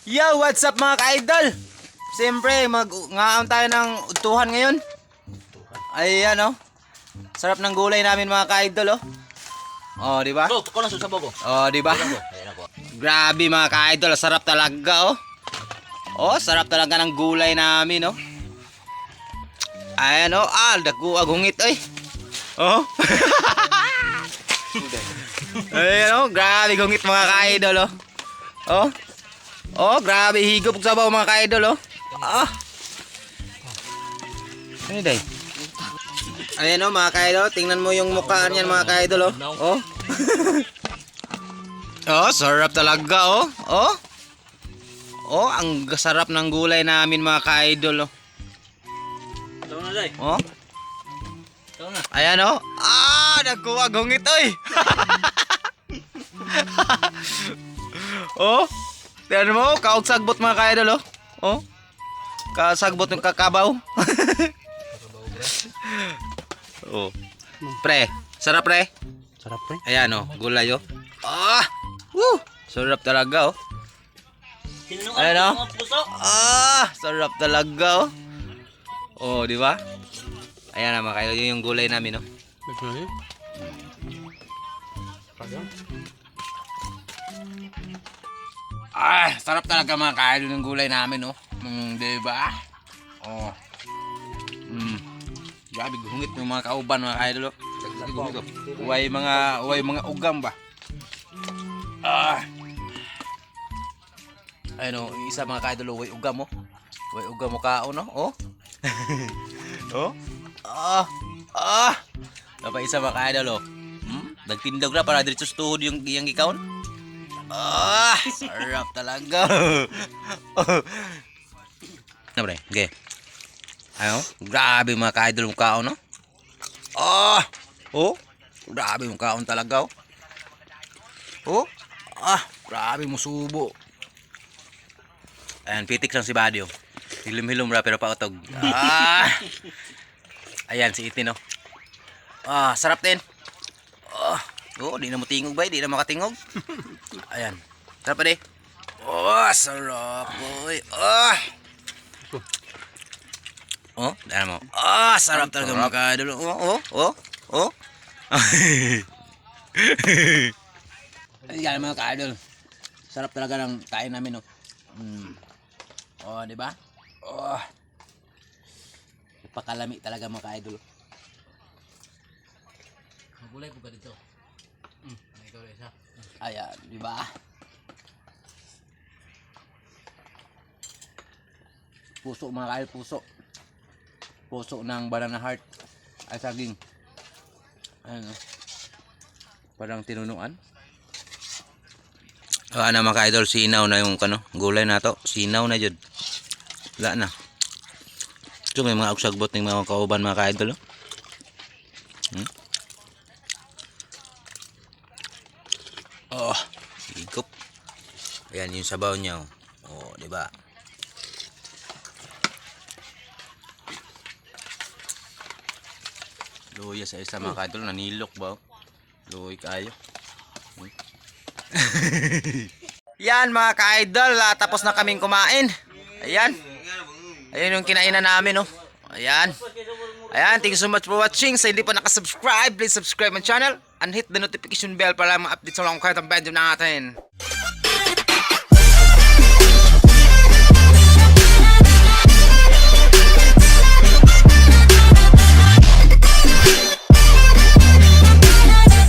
Yo, what's up mga ka-idol? Siyempre, mag-ngaon tayo ng utuhan ngayon. Ayan oh. Sarap ng gulay namin mga ka-idol oh. Oh, di ba? Ko lang susabaw ko. Oh, di ba? Ayan ako. Grabe mga ka-idol, sarap talaga oh. Oh, sarap talaga ng gulay namin oh. Ayan oh, agungit oy. Oh. Ayan oh, grabe gungit mga ka-idol oh. Oh. Oh, grabe higop sa sabaw mga ka-idol oh. Ah. Ano day? Ayan oh mga ka-idol, tingnan mo yung mukha niyan mga ka-idol oh. Oh. Oh, sarap talaga oh. Oh. Oh, ang sarap ng gulay namin mga ka-idol oh. Ito na day. Oh. Ito na. Ayan oh. Nagkuha gungit oy. Oh. Tingnan mo, kaugsagbot mga ka-idol oh. Oh. Kasagbot ng kakabaw. Oh. Pre, sarap pre. Sarap pre. Ayan oh, gulay oh. Woo! Sarap talaga oh. Ayan oh. Sarap talaga oh. Oh, di ba? Ayan na mga ka-idol, yun yung gulay namin oh. Sarap talaga mga ka-idol ng gulay namin oh. Di ba? Oh. Grabe gungit yung mga kauban mga ka-idol oh. Uway mga ugam ba? Ayun oh, yung isa mga ka-idol oh, uway ugam oh. Uway ugam mo kaon oh. Oh. Dapat isa mga ka-idol oh. Nagtindog na para diretso sa tuhod yung gikaon. Sarap talaga. Na pre, okay. Ayo, grabe mga ka-idol mo kaon no. Grabe mo kaon talaga oh. Grabe mo subo. Ayan, pitik lang si Badio. Hilom-hilom ra pero pautog. Ayan si Itin oh. Sarap din. Di na mo tingog ba? Di na makatingog. Ayan. Sarap pa di. Sarap boy. Dahil mo. Sarap talaga mga ka-idol. Ayan mga ka-idol. Sarap talaga ng kain namin di ba? Pakalami talaga mga ka-idol. Magulay ko ka dito. Ikaw rin isa. Ayan, di ba? Puso mga ka-idol, puso. Puso ng banana heart. Ay saging. Ayan parang tinunuan. Na mga ka-idol, sinaw na yung gulay na to. Sinaw na jud. Wala na. Ito may mga agsagbot ng mga kauban mga ka-idol. Higop. Ayan yung sabaw niya. Di ba? Luya sa isa mga ka-idol, nanilok ba? Luy kayo. Yan mga ka-idol, tapos na kaming kumain. Ayan. Ayan yung kinainan namin Ayan. Thank you so much for watching. Sa hindi pa nakasubscribe, please subscribe my channel and hit the notification bell para ma-update sa mga kahit ang video natin.